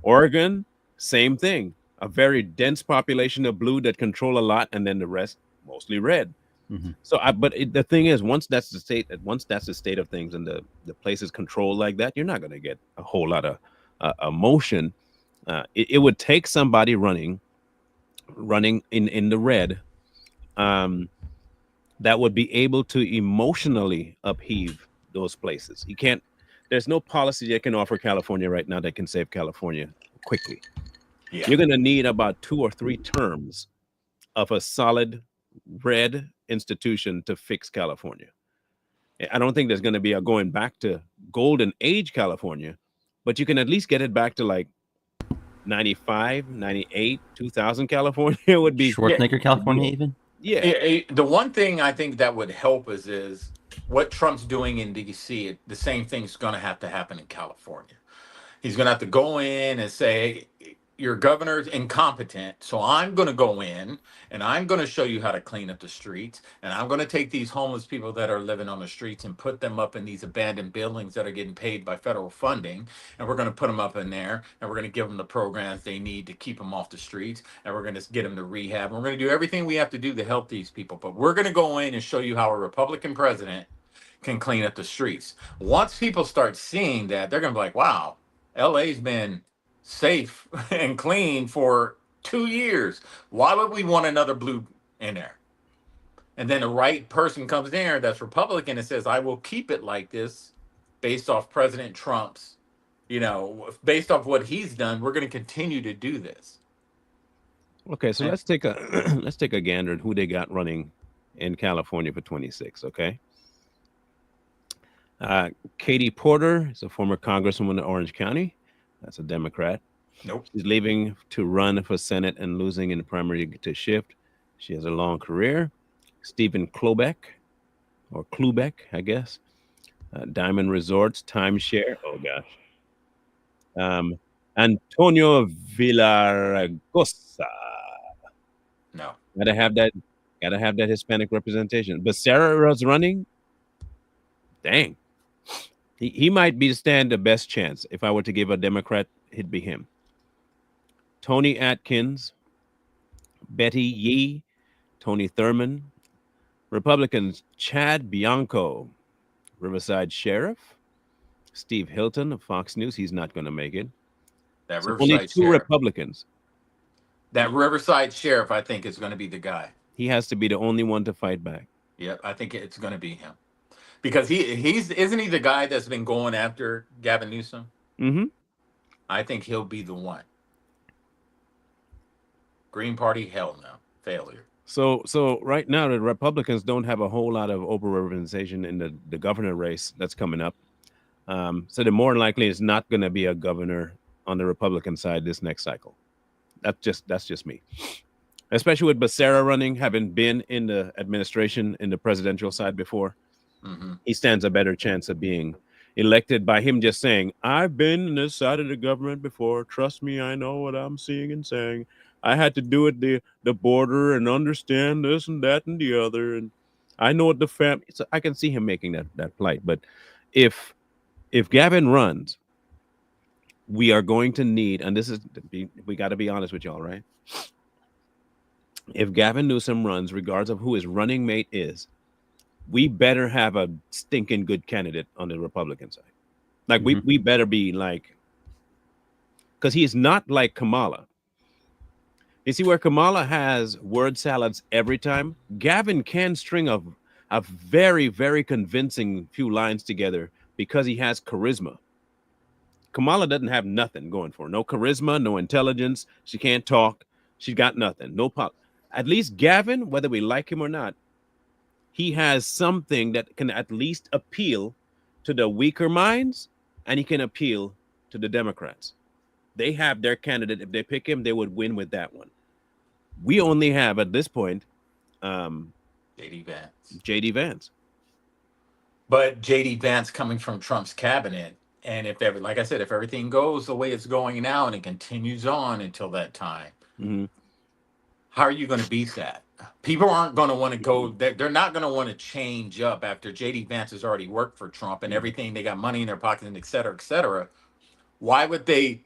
Oregon, same thing. A very dense population of blue that control a lot, and then the rest mostly red. So, the thing is, once that's the state of things, and the place is controlled like that, you're not going to get a whole lot of emotion. It would take somebody running in the red, that would be able to emotionally upheave those places. You can't. There's no policy that can offer California right now that can save California quickly. Yeah. You're going to need about 2 or 3 terms of a solid red institution to fix California. I don't think there's going to be a going back to golden age California, but you can at least get it back to like 95, 98, 2000 California would be Schwarzenegger California even. Yeah. The one thing I think that would help is what Trump's doing in DC. The same thing's going to have to happen in California. He's going to have to go in and say, your governor's incompetent, so I'm going to go in and I'm going to show you how to clean up the streets, and I'm going to take these homeless people that are living on the streets and put them up in these abandoned buildings that are getting paid by federal funding, and we're going to put them up in there, and we're going to give them the programs they need to keep them off the streets, and we're going to get them to rehab, and we're going to do everything we have to do to help these people, but we're going to go in and show you how a Republican president can clean up the streets. Once people start seeing that, they're going to be like, wow, LA's been safe and clean for 2 years. Why would we want another blue in there? And then the right person comes in there that's Republican and says, I will keep it like this based off President Trump's, based off what he's done, we're going to continue to do this. Okay, so let's take a gander at who they got running in California for 26, okay? Katie Porter is a former congresswoman in Orange County. That's a Democrat. Nope. She's leaving to run for Senate and losing in the primary to shift. She has a long career. Stephen Klobeck, or Klubeck, I guess. Diamond Resorts, timeshare. Oh, gosh. Antonio Villaraigosa. No. Gotta have that Hispanic representation. Becerra's running. Dang. He might stand the best chance. If I were to give a Democrat, it'd be him. Tony Atkins, Betty Yee, Tony Thurman. Republicans, Chad Bianco, Riverside Sheriff. Steve Hilton of Fox News. He's not going to make it. That so Riverside only 2 Sheriff. Republicans. That Riverside Sheriff, I think, is going to be the guy. He has to be the only one to fight back. Yep, I think it's going to be him. Because isn't he the guy that's been going after Gavin Newsom? Mm-hmm. I think he'll be the one. Green Party, hell no. failure. So right now the Republicans don't have a whole lot of overrepresentation in the governor race that's coming up. So the more likely is not going to be a governor on the Republican side this next cycle. That's just me. Especially with Becerra running, having been in the administration in the presidential side before, he stands a better chance of being elected by him just saying, "I've been in this side of the government before. Trust me, I know what I'm seeing and saying. I had to do it the border and understand this and that and the other, and I know what the family." So I can see him making that plight. But if Gavin runs, we are going to need, and we got to be honest with y'all, right? If Gavin Newsom runs, regardless of who his running mate is, we better have a stinking good candidate on the Republican side. Like we better be like, because he's not like Kamala. You see where Kamala has word salads every time? Gavin can string a very, very convincing few lines together because he has charisma. Kamala doesn't have nothing going for her. No charisma, no intelligence. She can't talk. She's got nothing. No pop. At least Gavin, whether we like him or not, he has something that can at least appeal to the weaker minds, and he can appeal to the Democrats. They have their candidate. If they pick him, they would win with that one. We only have at this point J.D. Vance. J.D. Vance. But J.D. Vance coming from Trump's cabinet, and like I said, if everything goes the way it's going now and it continues on until that time, how are you going to beat that? People aren't going to want to go. They're not going to want to change up after J.D. Vance has already worked for Trump and everything. They got money in their pocket and et cetera, et cetera. Why would they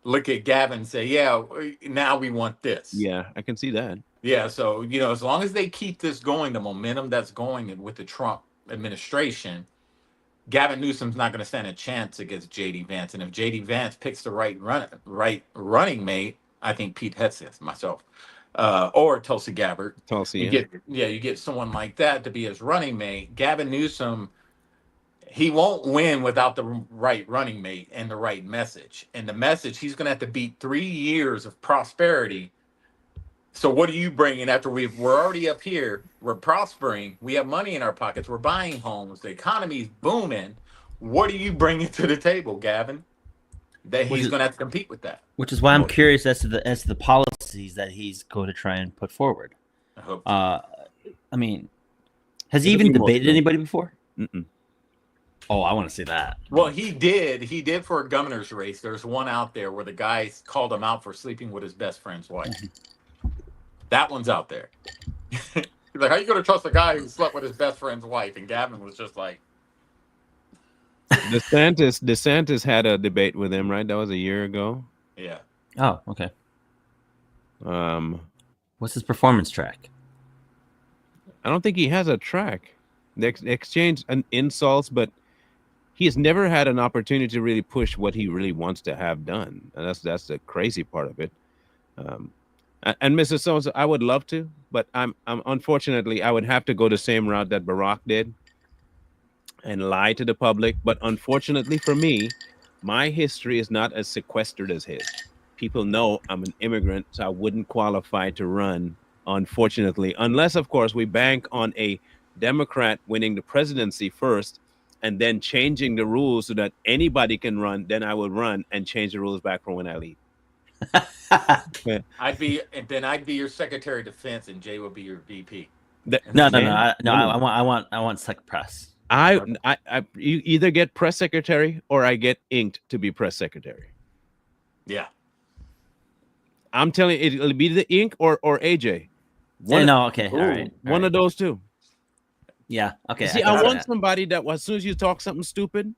look at Gavin and say, "Yeah, now we want this"? Yeah, I can see that. Yeah, so as long as they keep this going, the momentum that's going with the Trump administration, Gavin Newsom's not going to stand a chance against J.D. Vance. And if J.D. Vance picks the right running mate, I think Pete Hegseth, myself, or Tulsi Gabbard. Tulsi, you get someone like that to be his running mate. Gavin Newsom, he won't win without the right running mate and the right message. And the message, he's going to have to beat 3 years of prosperity. So what are you bringing after we're already up here? We're prospering. We have money in our pockets. We're buying homes. The economy's booming. What are you bringing to the table, Gavin? That he's going to have to compete with that. Which is why I'm curious as to the policies that he's going to try and put forward. I hope. I mean, has he even debated anybody before? Mm-mm. Oh, I want to see that. Well, he did. He did for a governor's race. There's one out there where the guy called him out for sleeping with his best friend's wife. That one's out there. He's like, how are you going to trust a guy who slept with his best friend's wife? And Gavin was just like. DeSantis had a debate with him, right? That was a year ago. Yeah. Oh, okay. What's his performance track? I don't think he has a track. They exchange insults, but he has never had an opportunity to really push what he really wants to have done. And that's the crazy part of it. And Mrs. So-and-so, I would love to, but I'm unfortunately, I would have to go the same route that Barack did and lie to the public. But unfortunately for me, my history is not as sequestered as his. People know I'm an immigrant, so I wouldn't qualify to run, unfortunately, unless, of course, we bank on a Democrat winning the presidency first and then changing the rules so that anybody can run. Then I would run and change the rules back for when I leave. I'd be your Secretary of Defense, and Jay would be your VP. No. I want Sec Press. You either get press secretary or I get inked to be press secretary. Yeah, I'm telling you, it'll be the ink or AJ. Okay, all right. One of those two. Yeah, okay. See, I want somebody that as soon as you talk something stupid,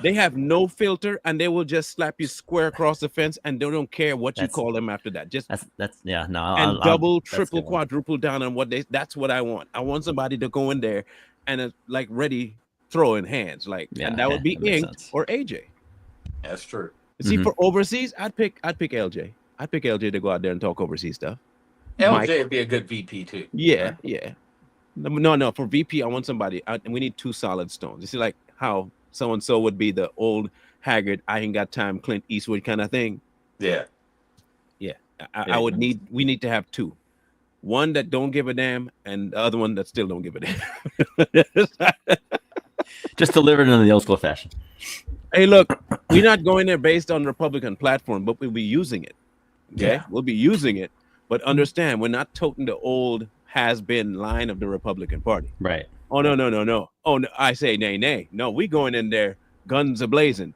they have no filter and they will just slap you square across the fence and they don't care what you call them after that. Just double, triple, quadruple down on that's what I want. I want somebody to go in there and like ready throwing hands, and that would be Ink or AJ. That's true. See, for overseas, I'd pick LJ. I'd pick LJ to go out there and talk overseas stuff. LJ would be a good VP too. Yeah. No. For VP, I want somebody. We need two solid stones. You see, like how so and so would be the old haggard, I ain't got time, Clint Eastwood kind of thing. Yeah. I would need. We need to have two. one that don't give a damn, and the other one that still don't give a damn. Just delivered in the old school fashion. Hey, look, we're not going there based on Republican platform, but we'll be using it. Okay, Yeah. we'll be using it, but understand we're not toting the old has-been line of the Republican Party. Right. Oh no. Oh no, I say nay. No, we going in there guns a blazing.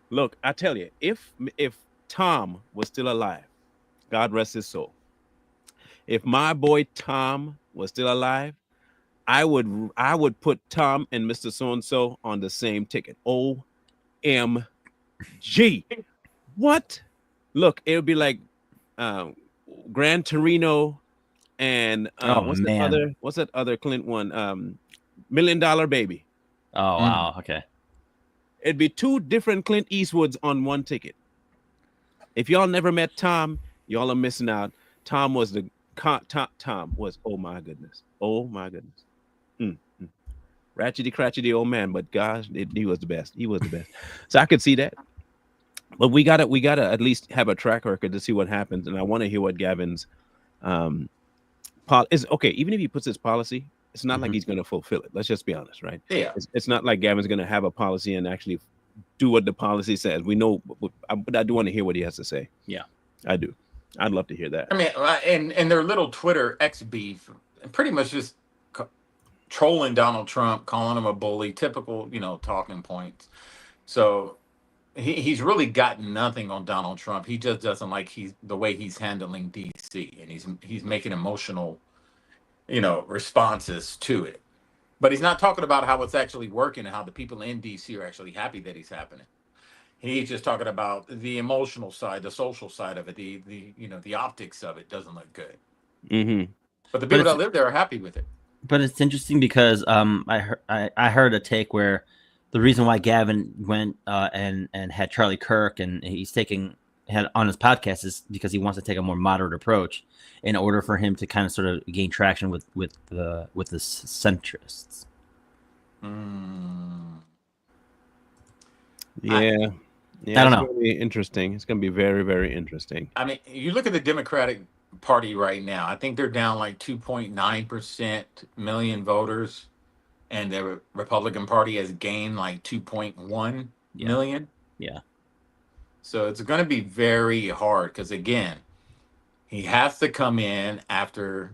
Look, I tell you, if Tom was still alive, God rest his soul. If my boy Tom was still alive, I would put Tom and Mr. So-and-so on the same ticket. OMG. What? Look, it would be like Gran Torino and what's that other Clint one? $1 Million Baby. Oh wow, okay. It'd be two different Clint Eastwoods on one ticket. If y'all never met Tom, y'all are missing out. Tom was oh my goodness. Ratchety cratchety old man, but gosh, he was the best. He was the best. So I could see that. But we gotta at least have a track record to see what happens. And I want to hear what Gavin's is. Okay, even if he puts his policy, it's not like he's going to fulfill it. Let's just be honest, right? Yeah. It's not like Gavin's going to have a policy and actually do what the policy says. We know, but I do want to hear what he has to say. Yeah, I do. I'd love to hear that. I mean, and their little Twitter X beef, pretty much just trolling Donald Trump, calling him a bully, typical, talking points. So he's really got nothing on Donald Trump. He just doesn't like the way he's handling DC, and he's making emotional, responses to it. But he's not talking about how it's actually working and how the people in DC are actually happy that he's happening. He's just talking about the emotional side, the social side of it, the optics of it doesn't look good. Mm-hmm. But the people that live there are happy with it. But it's interesting because I heard a take where the reason why Gavin went and had Charlie Kirk and had on his podcast is because he wants to take a more moderate approach in order for him to kind of sort of gain traction with the centrists. Yeah. I don't know. It's going to be interesting. It's going to be very, very interesting. I mean, you look at the Democratic Party right now. I think they're down like 2.9% million voters, and the Republican Party has gained like 2.1 million. Yeah. So it's going to be very hard because, again, he has to come in after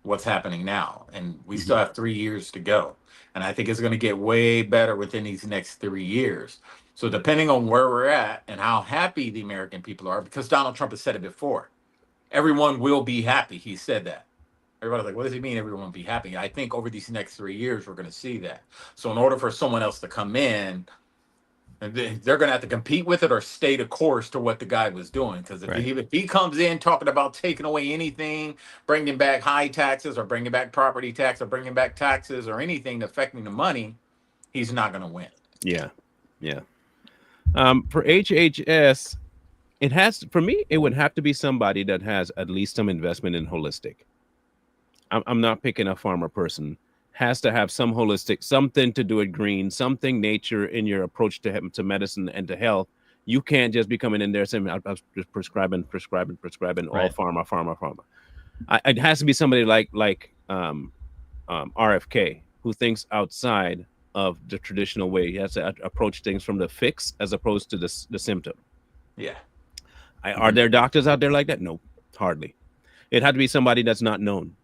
what's happening now, and we still have 3 years to go. And I think it's going to get way better within these next 3 years. So depending on where we're at and how happy the American people are, because Donald Trump has said it before, everyone will be happy. He said that. Everybody's like, what does he mean everyone will be happy? I think over these next 3 years, we're going to see that. So in order for someone else to come in, they're going to have to compete with it or stay the course to what the guy was doing. Because if he comes in talking about taking away anything, bringing back high taxes or bringing back property tax or bringing back taxes or anything affecting the money, he's not going to win. Yeah. For HHS, for me, it would have to be somebody that has at least some investment in holistic. I'm not picking a farmer person. Has to have some holistic, something to do with green, something nature in your approach to medicine and to health. You can't just be coming in there saying, I'm just prescribing all pharma. It has to be somebody like RFK, who thinks outside of the traditional way. He has to approach things from the fix as opposed to the symptom. Yeah. Are there doctors out there like that? No, hardly. It had to be somebody that's not known,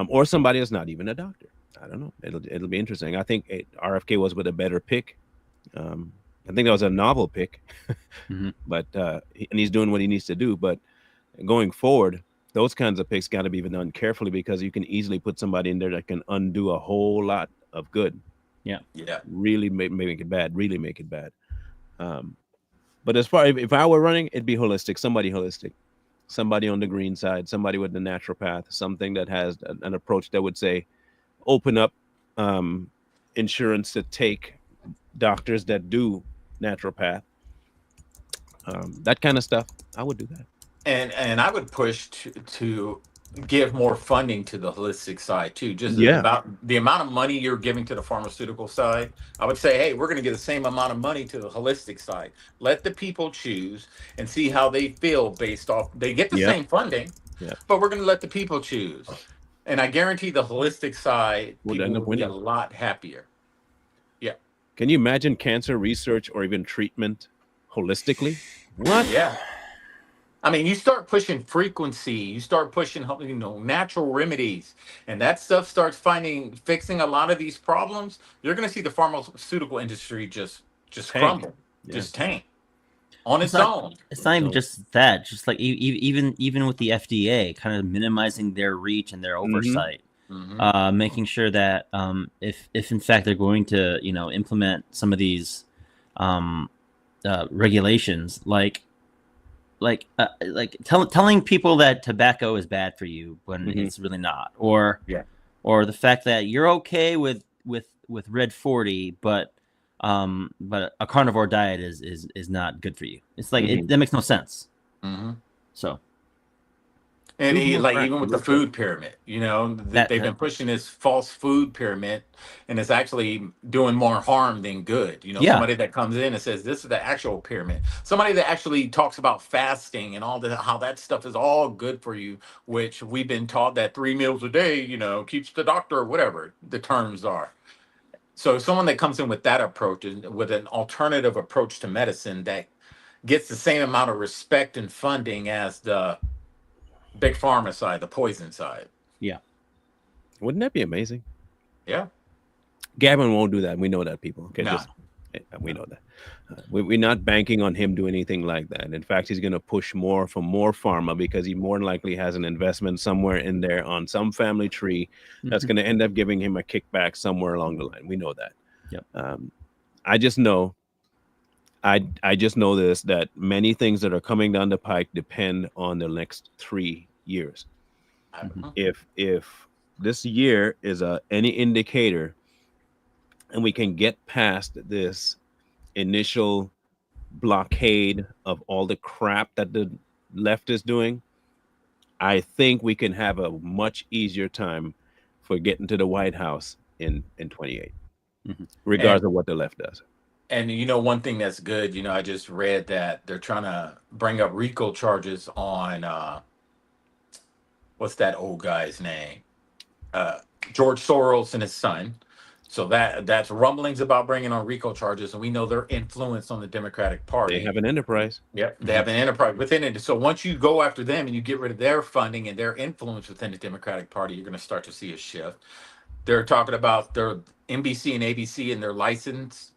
or somebody that's not even a doctor. I don't know. It'll be interesting. I think RFK was with a better pick. I think that was a novel pick, but and he's doing what he needs to do. But going forward, those kinds of picks got to be done carefully because you can easily put somebody in there that can undo a whole lot of good. Yeah. Really make it bad. Really make it bad. But as far if I were running, it'd be holistic. Somebody on the green side. Somebody with the naturopath. Something that has an approach that would say, open up insurance to take doctors that do naturopath. That kind of stuff. I would do that. And I would push to give more funding to the holistic side too. Just about the amount of money you're giving to the pharmaceutical side. I would say, hey, we're going to give the same amount of money to the holistic side. Let the people choose and see how they feel based off. They get the same funding, Yeah. but we're going to let the people choose. And I guarantee the holistic side, Would people end up will be a winning. lot happier. Yeah. Can you imagine cancer research or even treatment holistically? What? Yeah. I mean, you start pushing frequency, you start pushing, natural remedies, and that stuff starts fixing a lot of these problems. You're going to see the pharmaceutical industry just Tank. crumble, Yeah. just tank on It's its not. own. It's not even just that. Just like even with the FDA, kind of minimizing their reach and their oversight, making sure that if in fact they're going to implement some of these regulations, like telling people that tobacco is bad for you when it's really not, or the fact that you're okay with red 40, but a carnivore diet is not good for you. It's like that makes no sense. So And Food more even with the food pyramid, they've been pushing this false food pyramid, and it's actually doing more harm than good. Somebody that comes in and says this is the actual pyramid, somebody that actually talks about fasting and all how that stuff is all good for you, which we've been taught that 3 meals a day, keeps the doctor, or whatever the terms are. So someone that comes in with that approach, with an alternative approach to medicine that gets the same amount of respect and funding as the big pharma side, the poison side. Yeah. Wouldn't that be amazing? Yeah. Gavin won't do that. We know that, people. Okay, No. we know that. We're not banking on him doing anything like that. In fact, he's going to push more for more pharma because he more than likely has an investment somewhere in there on some family tree that's going to end up giving him a kickback somewhere along the line. We know that. Yep. I just know this, that many things that are coming down the pike depend on the next 3 years. If this year is any indicator, and we can get past this initial blockade of all the crap that the left is doing, I think we can have a much easier time for getting to the White House in 28, regardless of what the left does. And one thing that's good, I just read that they're trying to bring up RICO charges on what's that old guy's name? George Soros and his son. So that's rumblings about bringing on RICO charges, and we know their influence on the Democratic Party. They have an enterprise. Yep, they have an enterprise within it. So once you go after them and you get rid of their funding and their influence within the Democratic Party, you're going to start to see a shift. They're talking about their NBC and ABC and their license,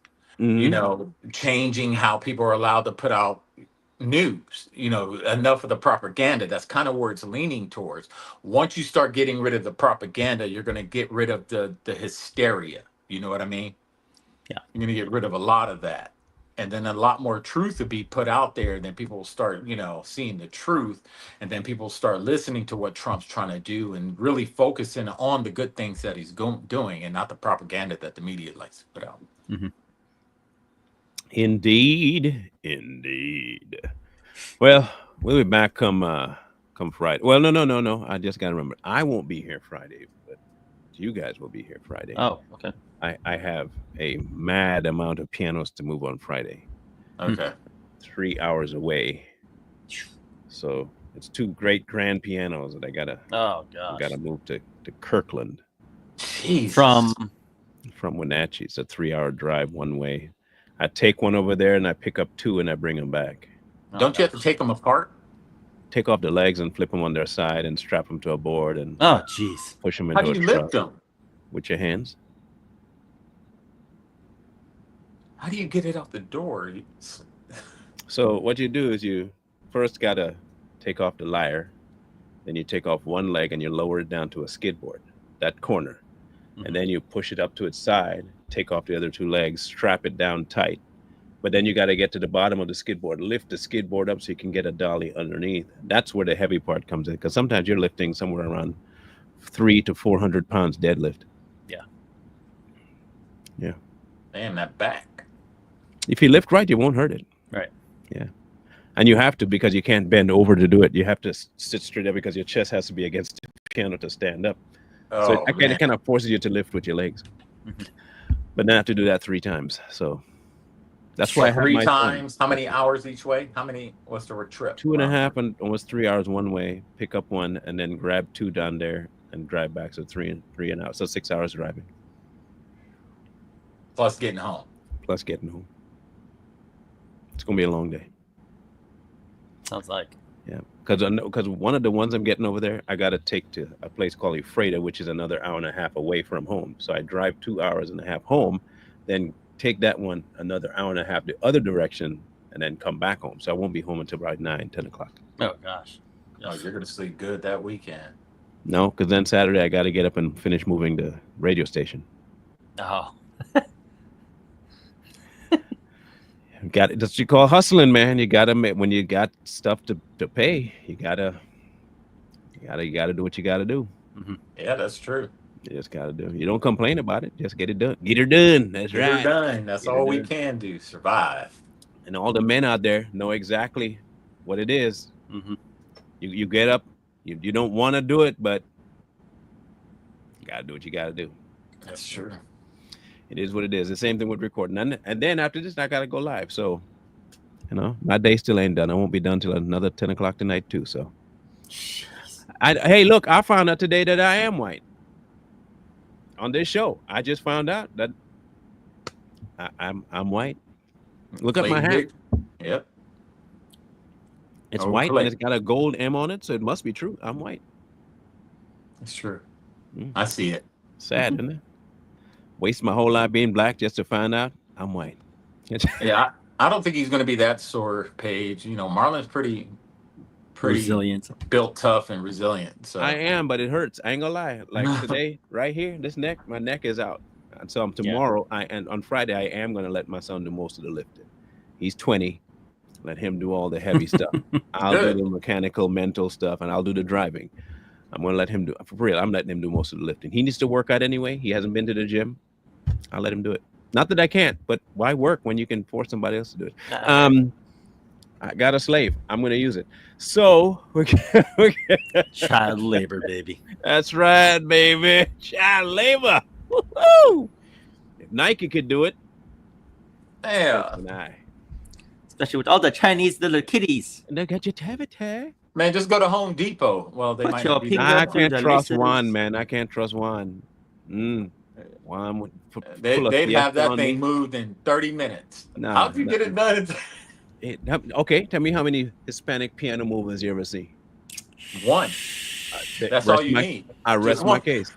changing how people are allowed to put out news, enough of the propaganda. That's kind of where it's leaning towards. Once you start getting rid of the propaganda, you're going to get rid of the hysteria. You know what I mean? Yeah. You're going to get rid of a lot of that. And then a lot more truth will be put out there. And then people will start, seeing the truth. And then people start listening to what Trump's trying to do and really focusing on the good things that he's doing and not the propaganda that the media likes to put out. Indeed. Well, we'll be back come Friday. Well, no. I just got to remember, I won't be here Friday, but you guys will be here Friday. Oh, okay. I have a mad amount of pianos to move on Friday. Okay. 3 hours away. So it's 2 great grand pianos that I gotta move to Kirkland. Jeez. From Wenatchee. It's a 3-hour drive one way. I take one over there and I pick up 2 and I bring them back. Don't you have to take them apart? Take off the legs and flip them on their side and strap them to a board and push them into How do you a truck. lift them? With your hands. How do you get it out the door? So what you do is you first gotta take off the lyre, then you take off one leg and you lower it down to a skid board, that corner. And then you push it up to its side, take off the other 2 legs, strap it down tight. But then you got to get to the bottom of the skid board, lift the skid board up so you can get a dolly underneath. That's where the heavy part comes in, because sometimes you're lifting somewhere around 300 to 400 pounds deadlift. Yeah. Man, that back. If you lift right, you won't hurt it. Right. Yeah. And you have to, because you can't bend over to do it. You have to sit straight up because your chest has to be against the piano to stand up. So it kind of forces you to lift with your legs. But then I have to do that 3 times. So That's why I have Three my son. times. How many hours each way? What's the trip? 2.5 and almost 3 hours one way. Pick up one and then grab 2 down there and drive back. So 3 and out. So 6 hours driving. Plus getting home. It's gonna be a long day. Sounds like. Yeah, because one of the ones I'm getting over there, I got to take to a place called Ephrata, which is another 1.5 hours away from home. So I drive 2.5 hours home, then take that one another 1.5 hours the other direction, and then come back home. So I won't be home until about 9-10 o'clock. Oh gosh. Oh, you're gonna sleep good that weekend. No, because then Saturday I got to get up and finish moving the radio station. Oh. Got it. That's what you call hustling, man. You gotta when you got stuff to pay, you gotta do what you gotta do. Mm-hmm. Yeah, that's true. You just gotta do. You don't complain about it. Just get it done. Get her done. That's Get right. her done. That's all we can do. Survive. And all the men out there know exactly what it is. Mm-hmm. You get up. You don't want to do it, but you gotta do what you gotta do. That's true. It is what it is. The same thing with recording. And then after this, I got to go live. So, my day still ain't done. I won't be done till another 10 o'clock tonight, too. So, hey, look, I found out today that I am white on this show. I just found out that I'm white. Look at my hat. Yep. It's white and it's got a gold M on it. So it must be true. I'm white. It's true. I see it. Sad, isn't it? Waste my whole life being black just to find out I'm white. Yeah, I don't think he's going to be that sore, Paige. Marlon's pretty resilient, built tough and resilient. So I am, but it hurts. I ain't gonna lie. Like today, right here, my neck is out. And so tomorrow, and on Friday, I am gonna let my son do most of the lifting. He's 20. Let him do all the heavy stuff. I'll do the mechanical, mental stuff, and I'll do the driving. I'm gonna let him do for real. I'm letting him do most of the lifting. He needs to work out anyway. He hasn't been to the gym. I'll let him do it. Not that I can't, but why work when you can force somebody else to do it? I got a slave. I'm going to use it. So we're child labor, baby. That's right, baby. Child labor. Woo-hoo! If Nike could do it, yeah. Especially with all the Chinese little kitties. And they got your tabata. Man, just go to Home Depot. Well, they might not be. I can't trust Juan, man. I can't trust Juan. Juan would they'd have that thing moved in 30 minutes. How'd you get it done? Okay, tell me how many Hispanic piano movers you ever see? One. That's all you need. I rest my case.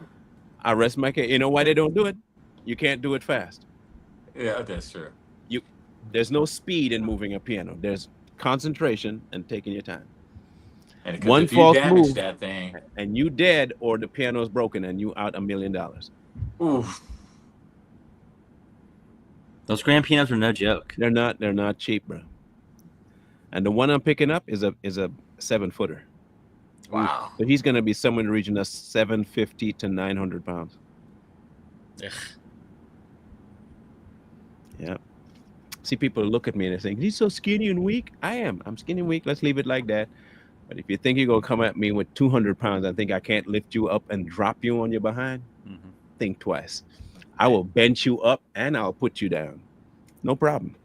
I rest my case. You know why they don't do it? You can't do it fast. Yeah, that's true. There's no speed in moving a piano. There's concentration and taking your time. And one false move, that thing, and you dead, or the piano's broken, and you out $1 million. Oof. Those grand pianos are no joke. They're not cheap, bro. And the one I'm picking up is a 7-footer. Wow. So he's gonna be somewhere in the region of 750 to 900 pounds. Ugh. Yeah. See, people look at me and they think he's so skinny and weak. I am. I'm skinny and weak. Let's leave it like that. But if you think you're gonna come at me with 200 pounds, I think I can't lift you up and drop you on your behind. Think twice. I will bench you up and I'll put you down. No problem.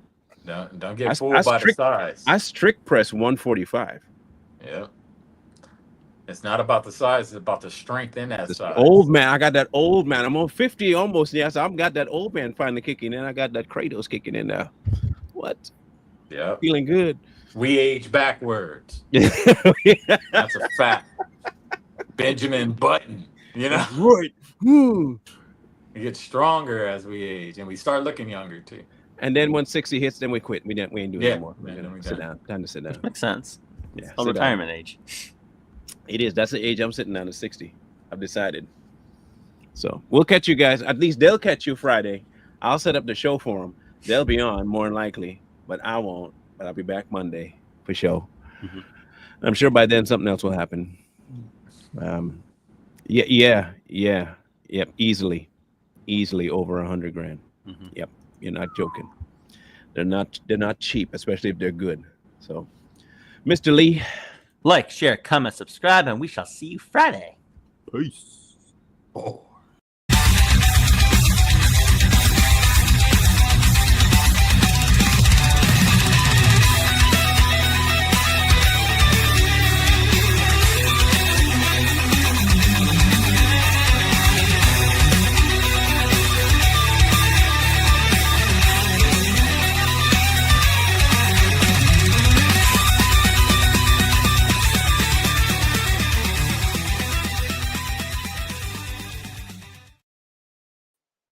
Don't get fooled by the size. I strict press 145. Yeah. It's not about the size, it's about the strength in that size. Old man, I got that old man. I'm on 50 almost. Yes, I've got that old man finally kicking in. I got that Kratos kicking in now. What? Yeah. Feeling good. We age backwards. That's a fact. Benjamin Button, Right. We get stronger as we age, and we start looking younger too. And then when 60 hits, then we quit. We ain't doing it anymore. We're gonna sit down. Time to sit down. Makes sense. Yeah. It's retirement age. It is. That's the age I'm sitting down at 60. I've decided. So we'll catch you guys. At least they'll catch you Friday. I'll set up the show for them. They'll be on more than likely, but I won't. But I'll be back Monday for show. I'm sure by then something else will happen. Yep. Easily over 100 grand. Yep. You're not joking. They're not cheap, especially if they're good. So, Mr. Lee, like, share, comment, subscribe, and we shall see you Friday. Peace. Oh.